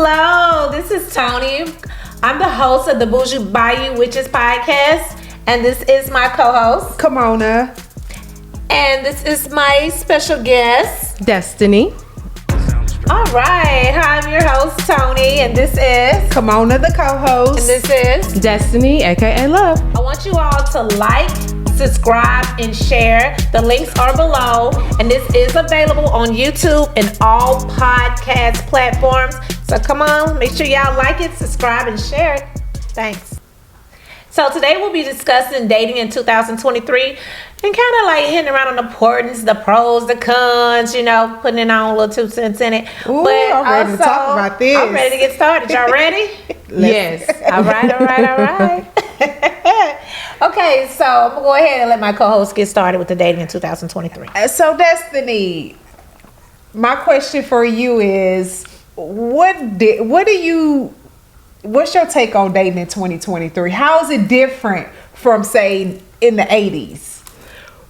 Hello, this is Tony. I'm the host of the Bougie Bayou Witches podcast, and this is my co-host, Kimona. And this is my special guest, Destani. All right, hi, I'm your host, Tony, and this is Kimona, the co-host. And this is Destani, aka Love. I want you all to like, subscribe, and share. The links are below, and this is available on YouTube and all podcast platforms. So come on, make sure y'all like it, subscribe, and share it. Thanks. So today we'll be discussing dating in 2023 and kind of like hitting around on the importance, the pros, the cons, you know, putting in our little 2 cents in it. Ooh, I'm ready to talk about this. I'm ready to get started. Y'all ready? Yes. All right. Okay, so I'm going to go ahead and let my co-host get started with the dating in 2023. So, Destani, my question for you is, what's your take on dating in 2023? How is it different from, say, in the 80s?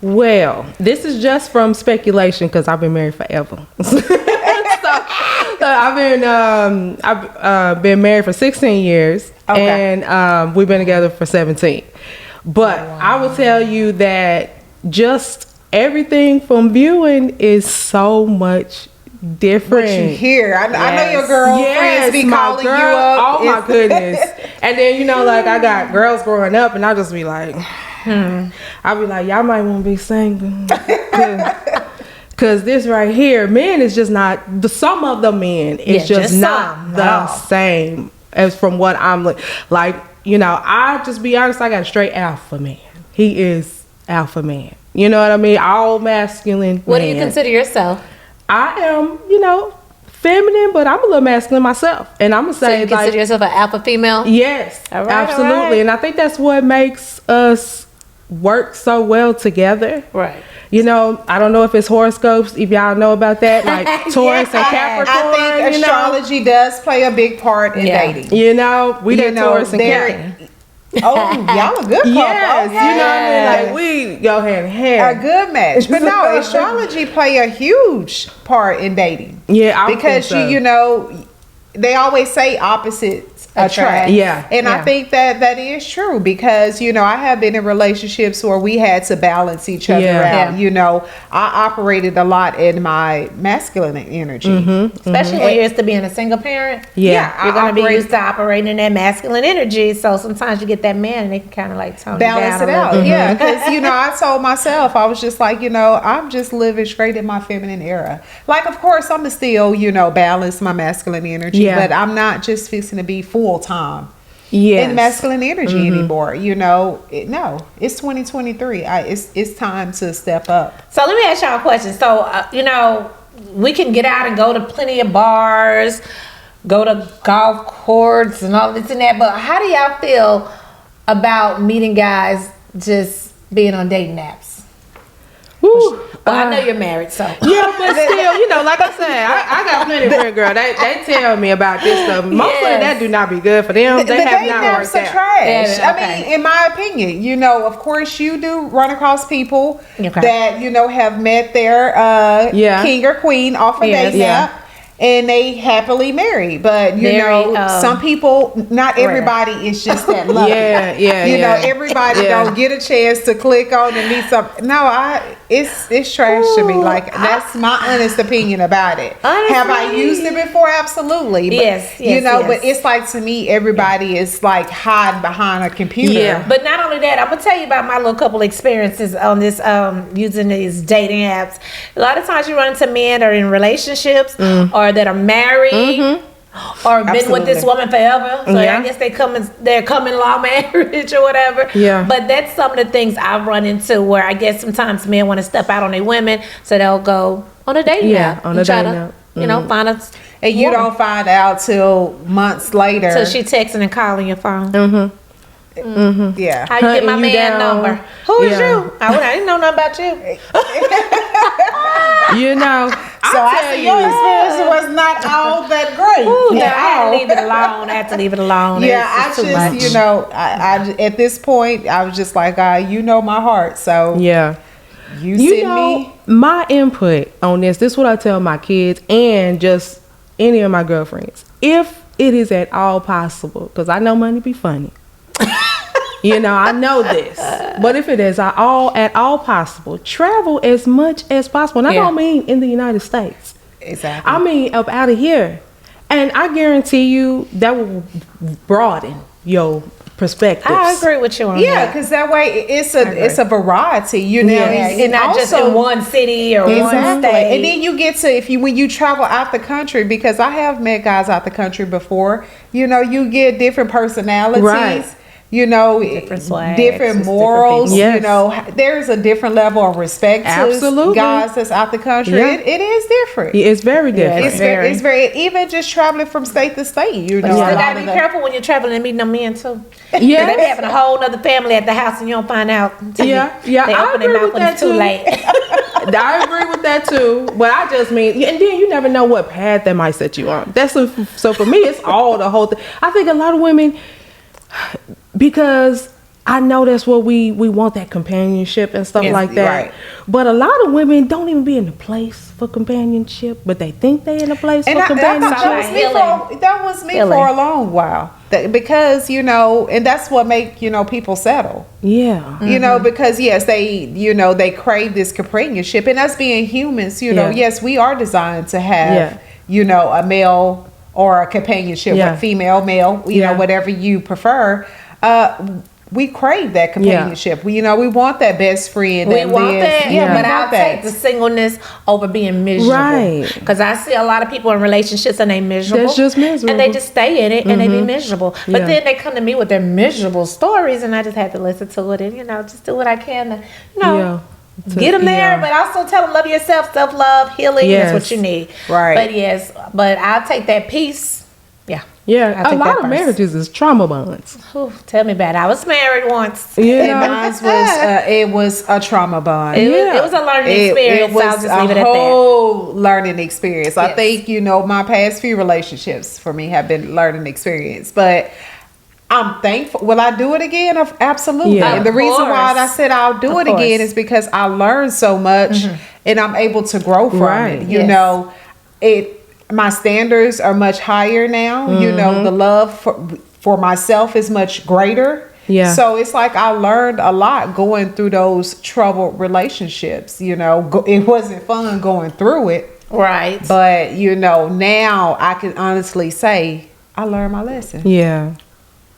Well, this is just from speculation because I've been married forever. so I've been married for 16 years, okay. And we've been together for 17. But I will tell you that just everything from viewing is so much different. What you hear. I know your girlfriends be calling you up. Oh my goodness. And then, you know, like I got girls growing up and I just be like, I'll be like, y'all might want to be single. Cause this right here, men is just not, some of the men is just not the same as from what I'm like, you know, I just be honest, I got a straight alpha man. He is alpha man. You know what I mean? All masculine. What do you consider yourself? I am, you know, feminine, but I'm a little masculine myself. And I'm going to say, so you consider yourself an alpha female? Yes, absolutely. And I think that's what makes us work so well together. Right. You know, I don't know if it's horoscopes, if y'all know about that, like Taurus and Capricorn. I think astrology does play a big part in dating. You know, we did Taurus and Capricorn. Oh, y'all a good couple. Yes, okay. You know what I mean? Like we go hand in hand. A good match. But no, astrology play a huge part in dating. Yeah, I because think so. you know, they always say opposites attract. Yeah. And I think that is true because, you know, I have been in relationships where we had to balance each other out. You know, I operated a lot in my masculine energy. Especially when you're used to being a single parent. Yeah. You're going to be used to operating in that masculine energy. So sometimes you get that man and they can kind of like tone balance it out. Yeah. Because, you know, I told myself, I was just like, you know, I'm just living straight in my feminine era. Like, of course, I'm going to still, you know, balance my masculine energy. Yeah. But I'm not just fixing to be full time in masculine energy anymore. You know, it's 2023. It's time to step up. So let me ask y'all a question. So, you know, we can get out and go to plenty of bars, go to golf courts and all this and that. But how do y'all feel about meeting guys just being on dating apps? Woo. Well, I know you're married, so. Yeah, but still, you know, like I said, I got plenty of friend girl. They tell me about this stuff. Mostly that do not be good for them. They have not worked out. Trash. Yeah, I mean, in my opinion, you know, of course you do run across people that, you know, have met their king or queen off a dating app. And they happily married, but you know, some people, not everybody is just that lucky. You know, everybody don't get a chance to click on and meet some. No, it's trash to me. Like that's my honest opinion about it. Honestly. Have I used it before? Absolutely. But, yes. You know, but it's like to me, everybody is like hiding behind a computer. Yeah. But not only that, I'm gonna tell you about my little couple experiences on this using these dating apps. A lot of times you run into men that are in relationships or that are married or been with this woman forever. So I guess they're coming law marriage or whatever. Yeah. But that's some of the things I've run into where I guess sometimes men want to step out on their women, so they'll go on a dating app. On a dating app. You know, find a and you don't find out till months later. So she texting and calling your phone. Yeah. How you get my man number? Who is you? I didn't know nothing about you. You know. So I see your experience was not all that great. Ooh, I had to leave it alone. I had to leave it alone. Yeah, too much. You know, I at this point, I was just like, you know my heart. So you send me my input on this. This is what I tell my kids and just any of my girlfriends, if it is at all possible, because I know money be funny. I know this. But if it is at all possible, travel as much as possible. And I don't mean in the United States. Exactly. I mean up out of here. And I guarantee you that will broaden your perspectives. I agree with you on that. because that way it's a variety, and not just in one city or one state. And then you get to when you travel out the country, because I have met guys out the country before. You get different personalities. Right. Different swags, different morals. Yes. There's a different level of respect to guys that's out the country. Yeah. It is different. It's very different. It's very even just traveling from state to state. But you still gotta be careful when you're traveling and meeting them men too. Yeah, they be having a whole other family at the house and you don't find out. They open their mouth when it's too late. I agree with that too. But I just mean, and then you never know what path they might set you on. So for me, it's all the whole thing. I think a lot of women. Because I know that's what we want, that companionship and stuff like that. Right. But a lot of women don't even be in the place for companionship, but they think they in a place for companionship. That was me for a long while. Because, and that's what make, people settle. Yeah. Because yes, they crave this companionship. And us being humans, yes, we are designed to have, a male or a companionship with female, male, whatever you prefer. We crave that companionship. We want that best friend. We want that, but I'll take the singleness over being miserable. Right. Because I see a lot of people in relationships and they miserable. That's just miserable. And they just stay in it and they be miserable. But then they come to me with their miserable stories and I just have to listen to it and, just do what I can to, get them there, but also tell them love yourself, self-love, healing. That's what you need. Right. But I'll take that peace. Yeah, a lot of marriages is trauma bonds. Ooh, tell me about it. I was married once. It was a trauma bond. It was a learning experience. I'll just leave it at that. A whole learning experience. Yes. I think my past few relationships for me have been learning experience, but I'm thankful. Will I do it again? Absolutely. Yeah, and the reason why I said I'll do it again is because I learned so much and I'm able to grow from it. My standards are much higher now. The love for myself is much greater. Yeah. So it's like I learned a lot going through those troubled relationships. It wasn't fun going through it. Right. But, now I can honestly say I learned my lesson. Yeah.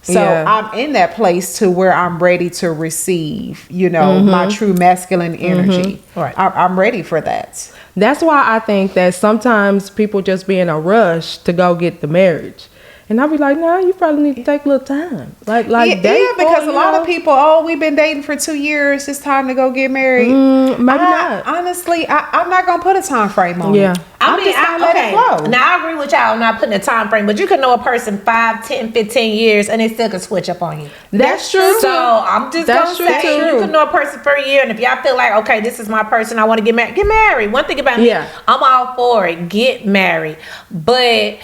So I'm in that place to where I'm ready to receive, my true masculine energy. Right. I'm ready for that. That's why I think that sometimes people just be in a rush to go get the marriage. And I'll be like, no, you probably need to take a little time. Like because a lot of people, we've been dating for 2 years. It's time to go get married. Maybe not. Honestly, I'm not going to put a time frame on it. I'm just going to let it flow. Now, I agree with y'all not putting a time frame, but you can know a person 5, 10, 15 years and they still can switch up on you. That's true. So I'm just going to say, you can know a person for a year, and if y'all feel like, okay, this is my person, I want to get married. One thing about me, I'm all for it. Get married. But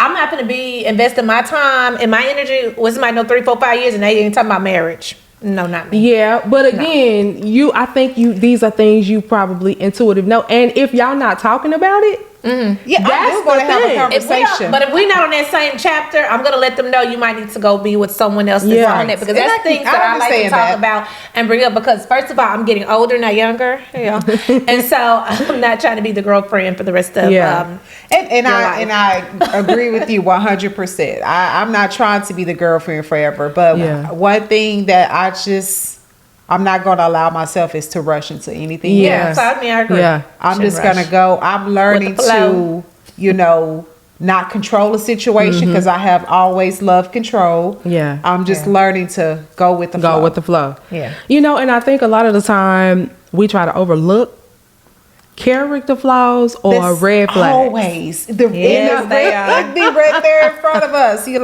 I'm not going to be investing my time and my energy with somebody 3, 4, 5 years and they ain't talking about marriage. No, not me. Yeah, but again, I think these are things you probably intuitive know. And if y'all not talking about it, yeah, that's going to have a conversation. But if we're not on that same chapter, I'm going to let them know you might need to go be with someone else that's on it, because that's things that I like to talk about and bring up. Because first of all, I'm getting older, not younger, and so I'm not trying to be the girlfriend for the rest of and I agree with you 100%. I'm not trying to be the girlfriend forever, but one thing that I'm not going to allow myself is to rush into anything. Yeah, so I agree. Yeah, I'm just going to go. I'm learning to, not control a situation, because I have always loved control. Yeah, I'm just learning to go with the flow. Go with the flow. Yeah, and I think a lot of the time we try to overlook character flaws or red flags. Always. They are. Be right there in front of us. You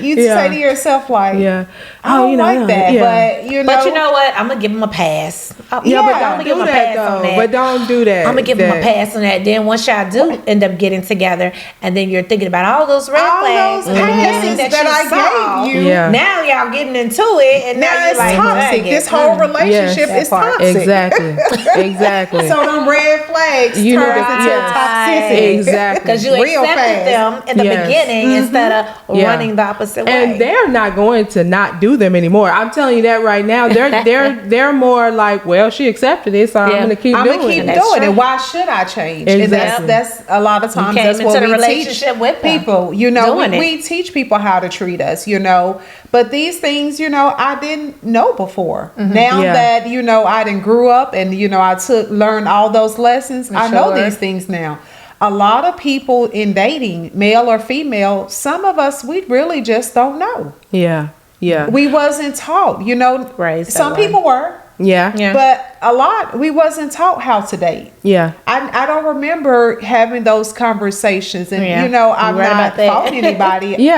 You say to yourself like, I don't like that. Yeah. But you know what? I'm gonna give him a pass. But don't do that though. But don't do that. I'm gonna give him a pass on that. Then once y'all do end up getting together, and then you're thinking about all those red flags that I gave you. Yeah. Now y'all getting into it, and now it's like, toxic. This whole relationship is toxic. Exactly. So them red flags turn into toxicity. Exactly. Because you accepted them in the beginning instead of running the opposite way. And they're not going to not do them anymore. I'm telling you that right now. They're more like, well, she accepted it, so I'm going to keep doing it. Why should I change? Exactly. And that's a lot of times that's what we teach with people. You know, we teach people how to treat us. You know, but these things, you know, I didn't know before. Now that you know, I done grew up, and you know, I learned all those lessons. I know these things now. A lot of people in dating, male or female, some of us, we really just don't know. Yeah. We wasn't taught, you know. Some people were. Yeah. But a lot, we wasn't taught how to date. Yeah. I don't remember having those conversations. And, you know, I'm not faulting anybody.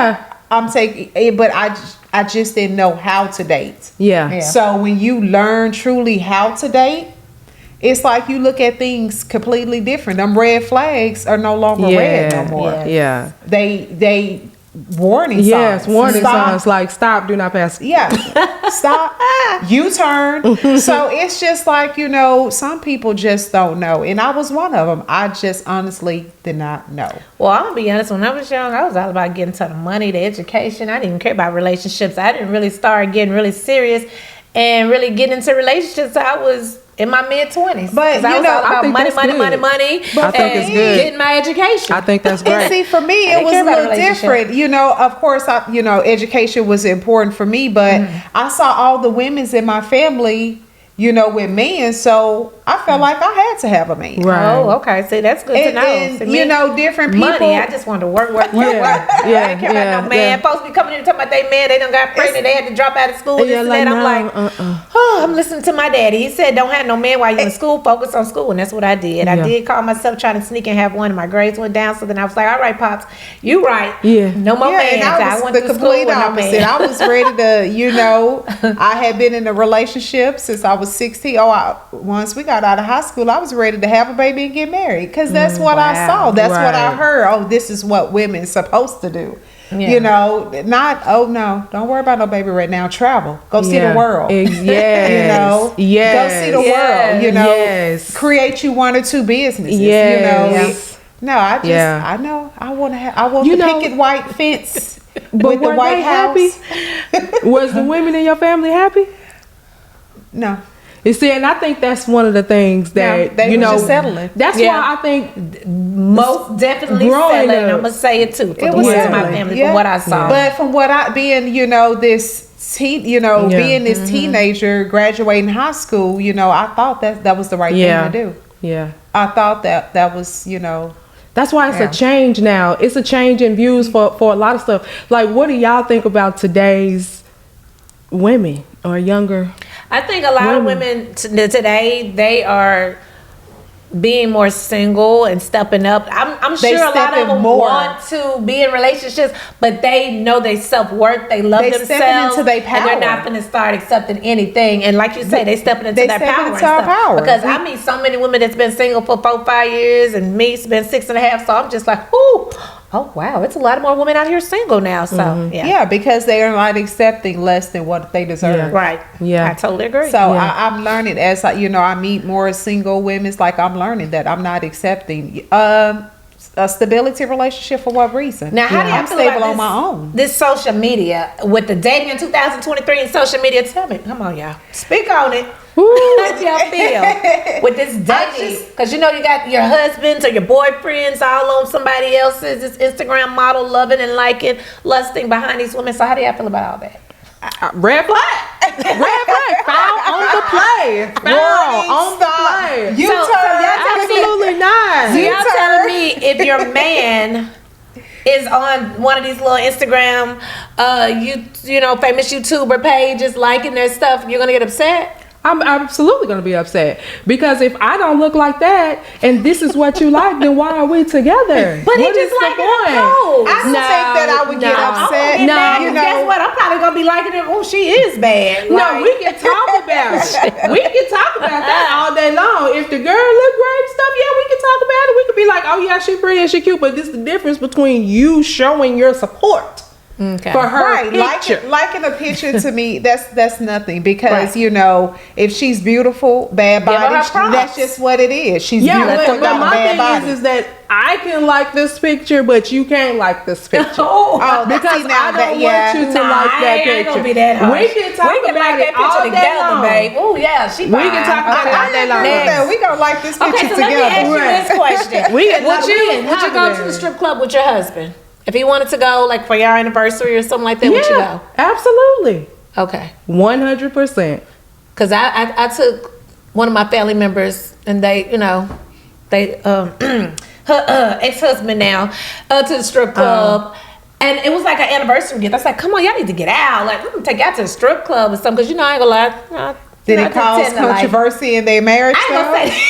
I'm taking, but I just didn't know how to date. Yeah. So when you learn truly how to date, it's like you look at things completely different. Them red flags are no longer red no more. Yeah. They warning signs. Yes, warning signs like stop, do not pass. Yeah. Stop. U-turn. So it's just like, you know, some people just don't know. And I was one of them. I just honestly did not know. Well, I'm going to be honest. When I was young, I was all about getting to the money, the education. I didn't even care about relationships. I didn't really start getting really serious and really getting into relationships. I was in my mid-20s. But, you know, I think money. But I think it's good. Getting my education. I think that's great. And see, for me, it was a little different. You know, of course, education was important for me, but I saw all the women's in my family, you know, with men, so I felt like I had to have a man. Right. Oh, okay. See, that's good to know. And you know, different people. Money, I just wanted to work. I didn't care about no man. Folks be coming in and talking about they man, they done got pregnant, they had to drop out of school, this and that. I'm like, I'm listening to my daddy. He said, don't have no man while you're in school, focus on school, and that's what I did. I did call myself trying to sneak and have one, and my grades went down, so then I was like, all right, Pops, you right. Yeah. No more man. I was the complete opposite. I was ready to, you know, I had been in a relationship since I was 16. Once we got out of high school, I was ready to have a baby and get married because that's what I saw. That's what I heard. Oh, this is what women supposed to do. Yeah. You know, not, oh no, don't worry about no baby right now. Travel. Go see the world. Yes. You know? Go see the world. You know? Create you one or two businesses. Yes. You know? I know. I want the picket white fence with the White House. Happy? Was the women in your family happy? No. You see, and I think that's one of the things that they were just settling. That's why I think most definitely settling. I'm gonna say it too. For the ones in my family, from what I saw. But from what being, you know, this being this teenager, graduating high school, you know, I thought that was the right thing to do. Yeah, I thought that was, you know. That's why it's a change now. It's a change in views for a lot of stuff. Like, what do y'all think about today's women or younger? I think a lot of women today, they are being more single and stepping up. I'm sure a lot of them want to be in relationships, but they know their self-worth. They love themselves. Into their power. And they're not going to start accepting anything. And like you say, they stepping into their power. Because I meet so many women that's been single for 4-5 years, and me's been 6.5. So I'm just like, ooh. Oh wow, it's a lot more women out here single now. So yeah, because they are not accepting less than what they deserve. Yeah. Right. Yeah, I totally agree. So I'm learning as I meet more single women. It's like I'm learning that I'm not accepting a stability relationship for what reason? Now, how do you feel about on my own? This social media with the dating in 2023 and social media? Tell me, come on, y'all, speak on it. How do y'all feel with this dating? Because you know you got your husbands or your boyfriends all on somebody else's this Instagram model, loving and liking, lusting behind these women. So how do y'all feel about all that? Red flag. Red flag. Foul on the play. Foul on the play. Absolutely not. So y'all telling me if your man is on one of these little Instagram, famous YouTuber pages liking their stuff, you're gonna get upset? I'm absolutely going to be upset because if I don't look like that and this is what you like, then why are we together? But he just like it cold. I don't think that I would get upset. Guess what? I'm probably gonna be liking it. Oh, she is bad. No, we can talk about it. We can talk about that all day long. If the girl look great and stuff, yeah, we can talk about it. We could be like, oh yeah, she pretty and she cute, but this is the difference between you showing your support. Okay. For her picture. Liking a picture to me, that's nothing because if she's beautiful, bad body, that's just what it is. She's beautiful, but my thing is that I can like this picture, but you can't like this picture. Because I don't want you to like that picture. Be that we can talk about it all day long, babe. Oh yeah, she. We can talk about it all day long. We gonna like this picture okay, so together. Let me ask you this question: Would you go to the strip club with your husband? If he wanted to go, like for your anniversary or something like that, would you go? Absolutely. Okay. 100%. Because I took one of my family members, and they her ex-husband now to the strip club. And it was like an anniversary gift. I was like, come on, y'all need to get out. Like, I'm going to take y'all to the strip club or something. Because, I ain't going to lie. Did it cause controversy in their marriage? I ain't going to say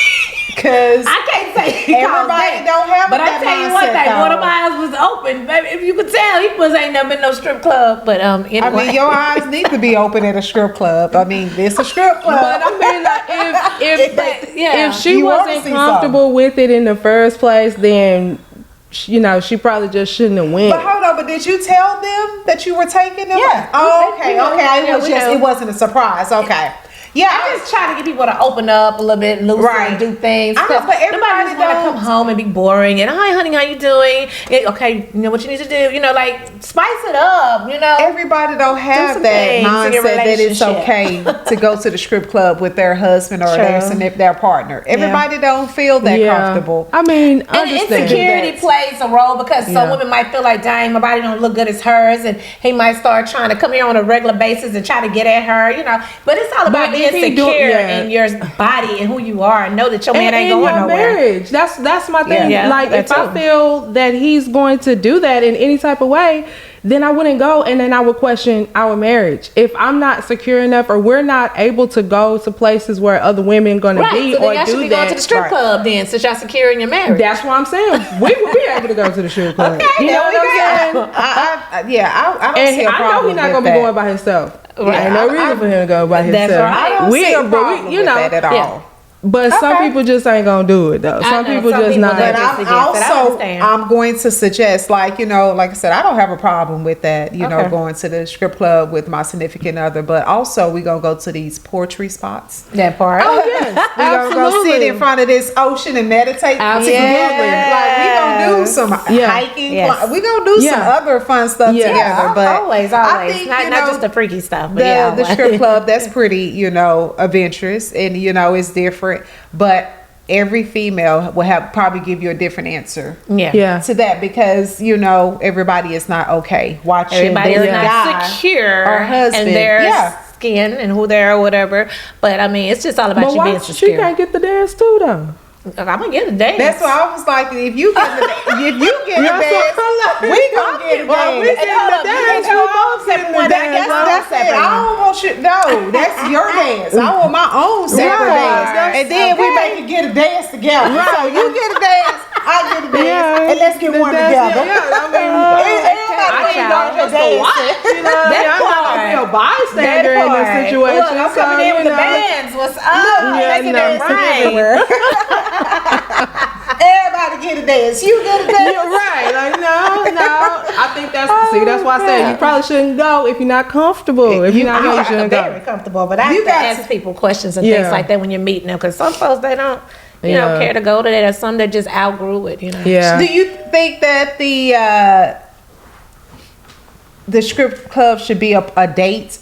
because I can't say everybody don't have but I tell you one thing, one of my eyes was open, baby. If you could tell, he ain't never been no strip club. But anyway. I mean, your eyes need to be open at a strip club. I mean, it's a strip club. But I mean, like, if she wasn't comfortable with it in the first place, then she probably just shouldn't have went. But hold on, but did you tell them that you were taking them? Yeah. Oh, okay. It wasn't a surprise. Okay. Yeah, I just try to get people to open up a little bit, looser, and do things. But everybody just want to come home and be boring. And hi, honey, how you doing? Okay, you know what you need to do. Like spice it up. Everybody don't have that mindset that it's okay to go to the strip club with their husband or their partner. Everybody don't feel that comfortable. I mean, and insecurity plays a role because some women might feel like, dang, my body don't look good as hers, and he might start trying to come here on a regular basis and try to get at her. But it's all about being secure in your body and who you are, and know that your man ain't going nowhere. Marriage. That's my thing. Like if I feel that he's going to do that in any type of way, then I wouldn't go, and then I would question our marriage. If I'm not secure enough, or we're not able to go to places where other women going to be so or y'all do should be that, going to the strip club then, since y'all secure in your marriage. That's what I'm saying. We will be able to go to the strip club. Okay, you know what I'm saying? I don't see a problem. I know he's not going to be going by himself. Right. Ain't no reason for him to go by himself. That's right. I don't see a problem with that at all. Yeah. But some people just ain't gonna do it though. Some people just not. But I'm going to suggest, like I said, I don't have a problem with that. Going to the strip club with my significant other. But also, we gonna go to these poetry spots. That part. Oh yes, we gonna go sit in front of this ocean and meditate. Absolutely. Like we gonna do some hiking. Yes. We gonna do some other fun stuff together. But always. I think, not just the freaky stuff. But the strip club, that's pretty adventurous, and it's different. But every female will probably give you a different answer to that, because everybody is not okay watching everybody their is not guy secure or husband and their skin and who they are or whatever. But I mean, it's just all about you being secure. She can't get the dance too though. I'm gonna get a dance. That's why I was like, if you get a dance, we gonna get a dance. We both separate dance. That's it. I don't want you. No, that's your dance. I want my own separate dance, and then we make it get a dance together. So you get a dance, I get a dance, and let's get one together. Everybody to watch. I'm not gonna be a bystander in this situation. Look, I'm coming in with the bands. What's up? Making them right. Everybody get a dance. You get a dance. You're right. Like no. I think that's why I said you probably shouldn't go if you're not comfortable. If you're not going, you shouldn't go. Very comfortable, but I have to ask people questions and things like that when you're meeting them, because some folks they don't. Don't care to go to that, or some that just outgrew it. Yeah. Do you think that the strip club should be a date?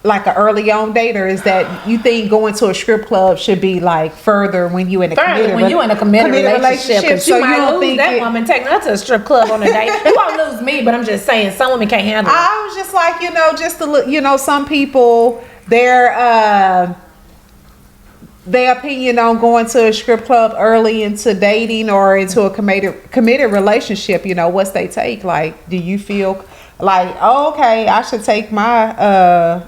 Like an early on date, or is that you think going to a strip club should be like further when you in a committed relationship? So you might lose that woman taking her to a strip club on a date. You won't lose me, but I'm just saying some women can't handle it. I was just like, just to look, some people their opinion on going to a strip club early into dating or into a committed relationship. What's they take? Like, do you feel like, oh, okay, I should take my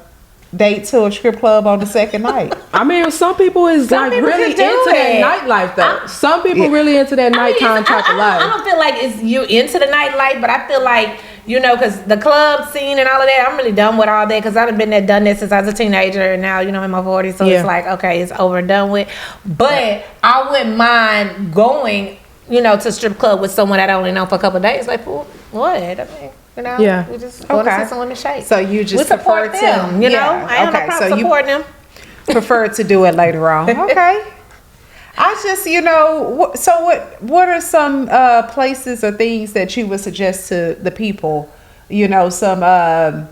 date to a strip club on the second night. I mean, some people is Some people really can do into that nightlife though. Some people really into that nighttime type of life. I don't feel like it's you into the nightlife, but I feel like, you know, because the club scene and all of that, I'm really done with all that because I've been there, done this since I was a teenager, and now, you know, in my 40s, so it's like, okay, it's over and done with. But I wouldn't mind going, you know, to a strip club with someone that I only know for a couple of days. Like, what? I mean, you know, we just go to see someone to shake. So you just support them, you know? I have no problem supporting them. Prefer to do it later on. Okay. I just, you know, so what are some places or things that you would suggest to the people, you know, some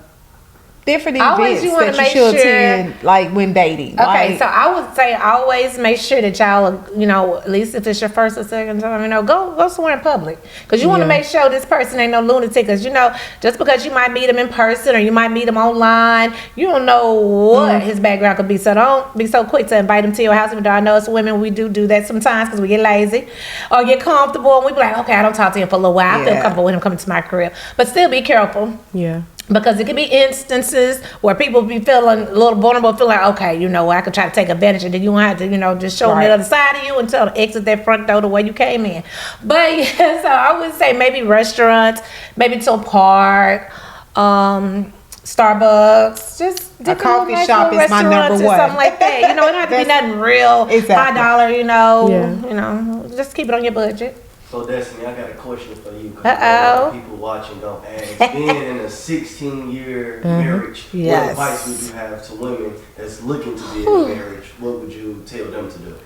different events that you should attend, like when dating? Okay, so I would say always make sure that y'all, you know, at least if it's your first or second time, you know, go somewhere in public. Because you want to make sure this person ain't no lunatic. Because, you know, just because you might meet him in person or you might meet him online, you don't know what his background could be. So don't be so quick to invite him to your house. Even though I know as women, we do that sometimes because we get lazy or get comfortable. And we be like, okay, I don't talk to him for a little while. I feel comfortable with him coming to my crib. But still be careful. Yeah. Because it can be instances where people be feeling a little vulnerable, feeling like, okay, you know, I could try to take advantage, and then you won't have to, you know, just show them the other side of you until exit that front door the way you came in. But yeah, so I would say maybe restaurants, maybe to a park, Starbucks, just a coffee shop is my number one. Something like that. You know, it don't have to be nothing real high dollar. You know, just keep it on your budget. So Destiny, I got a question for you. Because a lot of people watching don't ask. Being in a 16-year marriage, what advice would you have to women that's looking to be in a marriage? What would you tell them to do?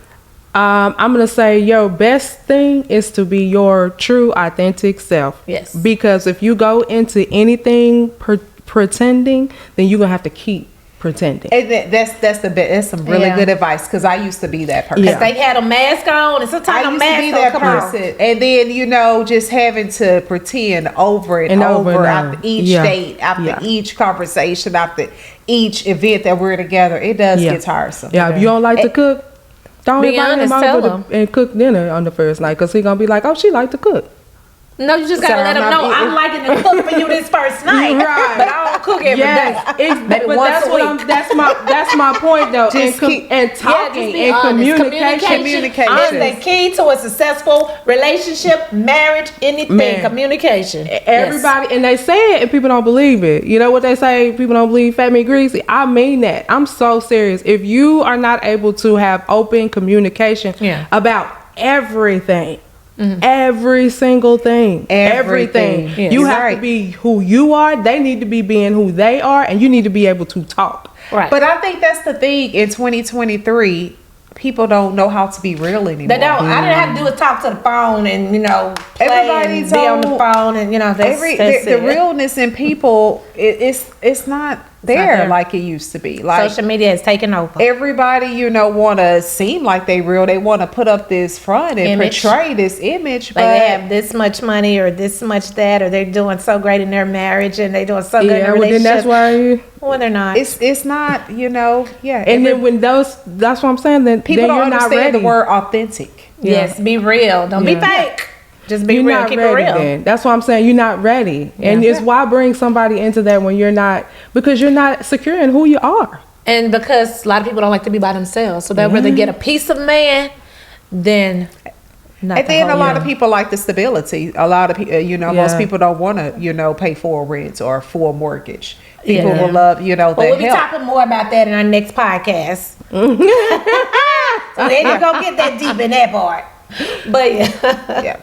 I'm gonna say your best thing is to be your true, authentic self. Yes. Because if you go into anything pretending, then you're gonna have to keep pretending. And that's some really good advice, because I used to be that person. Because they had a mask on, and sometimes a mask be that person, and then, you know, just having to pretend over and over after each date, after each conversation, after each event that we're together. It does get tiresome. Yeah, if you don't like to cook, don't invite him over and cook dinner on the first night, because he's gonna be like, oh, she like to cook. No, you just gotta let them know I'm liking to cook for you this first night, but I don't cook every day. But that's my point though. And talking and communication is the key to a successful relationship, marriage, anything. Communication. Everybody, and they say it, and people don't believe it. You know what they say? People don't believe fat meat greasy. I mean that. I'm so serious. If you are not able to have open communication about everything. Every single thing. Everything. Yes. You have to be who you are. They need to be being who they are, and you need to be able to talk. Right. But I think that's the thing in 2023. People don't know how to be real anymore. They don't. I didn't have to do is talk to the phone and, you know, play and be on the phone, and, you know, the realness in people, it's not there like it used to be. Like, social media has taken over. Everybody, you know, want to seem like they real. They want to put up this front and portray this image. Like they have this much money or this much that, or they're doing so great in their marriage and they're doing so good in their relationship. Then that's why. Well, they're not. It's not, you know, And then when that's what I'm saying. Then people don't understand the word authentic. Yes, be real. Don't be fake. Just be real. Keep it real. Then. That's why I'm saying you're not ready. And it's why bring somebody into that when you're not, because you're not secure in who you are. And because a lot of people don't like to be by themselves. So they'd rather get a piece of man than not. And then a lot of people like the stability. A lot of people, you know, most people don't want to, you know, pay full rent or full mortgage. People will love, you know, we'll be talking more about that in our next podcast. So then you go get that deep in that part. But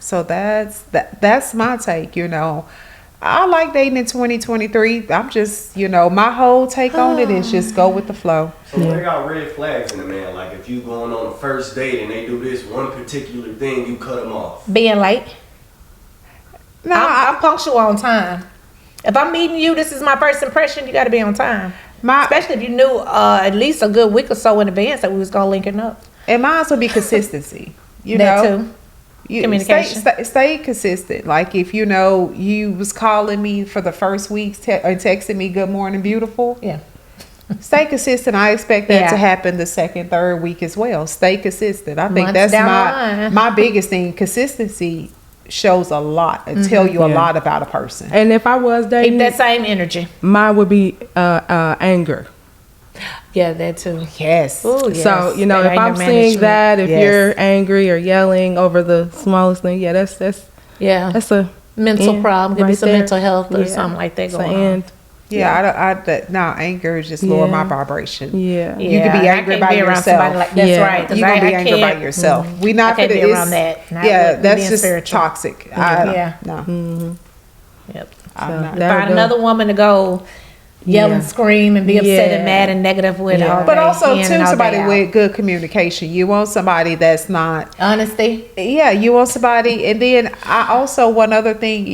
So that's my take, you know. I like dating in 2023. I'm just, you know, my whole take on it is just go with the flow. So what got red flags in a man? Like if you going on a first date and they do this one particular thing, you cut them off. Being late. No, I'm punctual on time. If I'm meeting you, this is my first impression. You got to be on time. Especially if you knew at least a good week or so in advance that we was gonna link it up. And mine will be consistency. You that know, too. Communication. Stay consistent. Like if you know you was calling me for the first week or texting me "Good morning, beautiful." Yeah. Stay consistent. I expect that to happen the second, third week as well. Stay consistent. I think that's my biggest thing. Consistency shows a lot and tell you a lot about a person. And if I was dating, keep that same energy. Mine would be anger. Yeah, that too. Yes. Ooh, yes. So, you know, That if I'm anger seeing that, if Yes. you're angry or yelling over the smallest thing, that's a mental problem. Could be right some there. mental health or something like that It's going an on. end. No, anger is just lower my vibration. Yeah. You can be angry by yourself. That's Yeah. right. 'Cause You gonna be angry by can't- yourself. We not I can't gonna be around that. Not with that's being just spiritual. toxic. Yeah. No. Yep. I'm not. Find another woman to go yell and scream and be upset and mad and negative with all But day also in too, and all somebody day out. with good communication. You want somebody that's not honesty. Yeah, you want somebody, and then I also one other thing,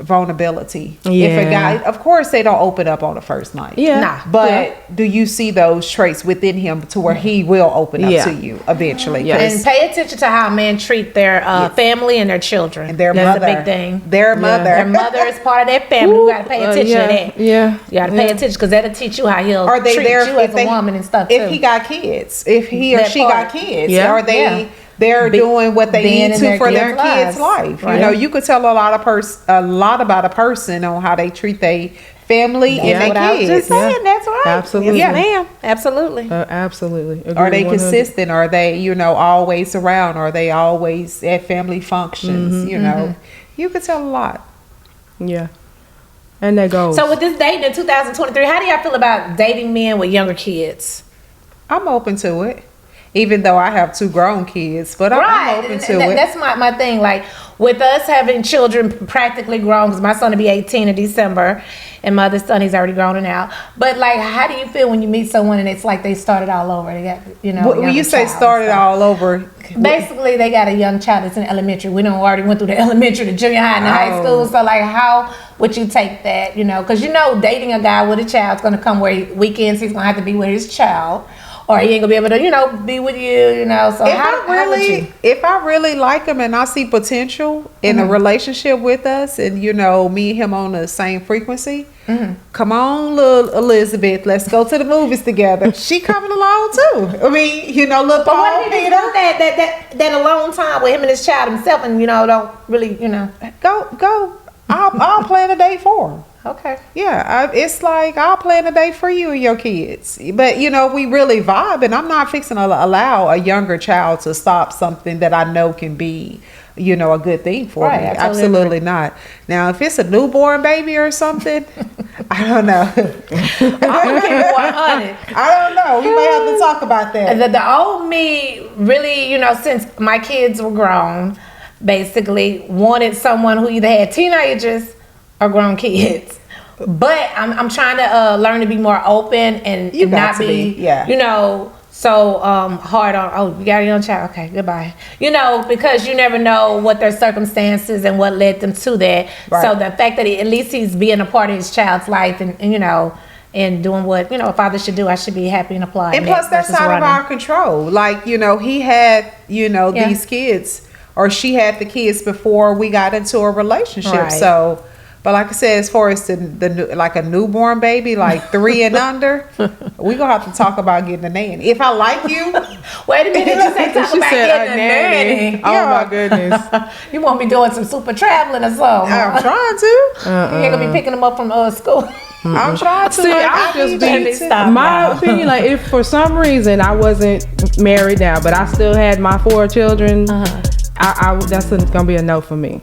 vulnerability. Yeah. If a guy, of course, they don't open up on the first night. Yeah. Nah. But do you see those traits within him to where he will open up Yeah. to you eventually? Yeah. 'Cause- And pay attention to how men treat their family and their children. And their That's mother. a big thing. Their mother. Their mother is part of their family. You got to pay attention to that. Yeah. You got to pay attention because that'll teach you how he'll Are they treat there you as a woman and stuff too. If he got kids, if he or That she part. got kids, Yeah. are they? Yeah. They're doing what they being need in to their for their kids' kids' lives. life. Right. You could tell a lot about a person on how they treat their family and That's what I their was kids. just saying. That's right. Absolutely. Yes, ma'am. Absolutely. Absolutely. Agree Are they 100. consistent? Are they, always around? Are they always at family functions? You could tell a lot. Yeah. And that goes. So with this dating in 2023, how do y'all feel about dating men with younger kids? I'm open to it, even though I have 2 grown kids. But I'm open to it. That's my thing. Like with us having children practically grown, because my son will be 18 in December, and my other son, he's already grown now. But like, how do you feel when you meet someone and it's like they started all over? They got When you say started all over, basically they got a young child that's in elementary. We already went through the elementary, the junior high, and the high school. So like, how would you take that? Because dating a guy with a child is going to come where weekends he's going to have to be with his child. Or he ain't gonna be able to, be with you, So how would you? If I really like him and I see potential in a relationship with us, and me and him on the same frequency, come on, little Elizabeth, let's go to the movies together. She coming along too. I mean, little But Paul what if he Peter. do that alone time with him and his child himself, and don't really, Go. I'll plan a day for him. Okay. Yeah, it's like I'll plan a day for you and your kids. But, we really vibe, and I'm not fixing to allow a younger child to stop something that I know can be, a good thing for me. I totally Absolutely not. Now, if it's a newborn baby or something, I don't know. I'm gonna keep it 100. I don't know. We may have to talk about that. The old me really, since my kids were grown, basically wanted someone who either had teenagers or grown kids. But I'm trying to learn to be more open and not be so hard on, you got a young child, okay, goodbye. Because you never know what their circumstances and what led them to that. Right. So the fact that at least he's being a part of his child's life and and doing what a father should do, I should be happy and apply. And plus, that's out of our control. Like, he had, these kids, or she had the kids before we got into a relationship. Right. So, but like I said, as far as like a newborn baby, like 3 and under, we gonna have to talk about getting a nanny. If I like you, wait a minute, you say talk She about said getting a nanny. Oh my goodness. You want me doing some super traveling or something? I'm trying to. You ain't gonna be picking them up from school. I'm trying to. See, I just Let me stop my now. opinion, like if for some reason I wasn't married now, but I still had my 4 children, I that's gonna be a no for me.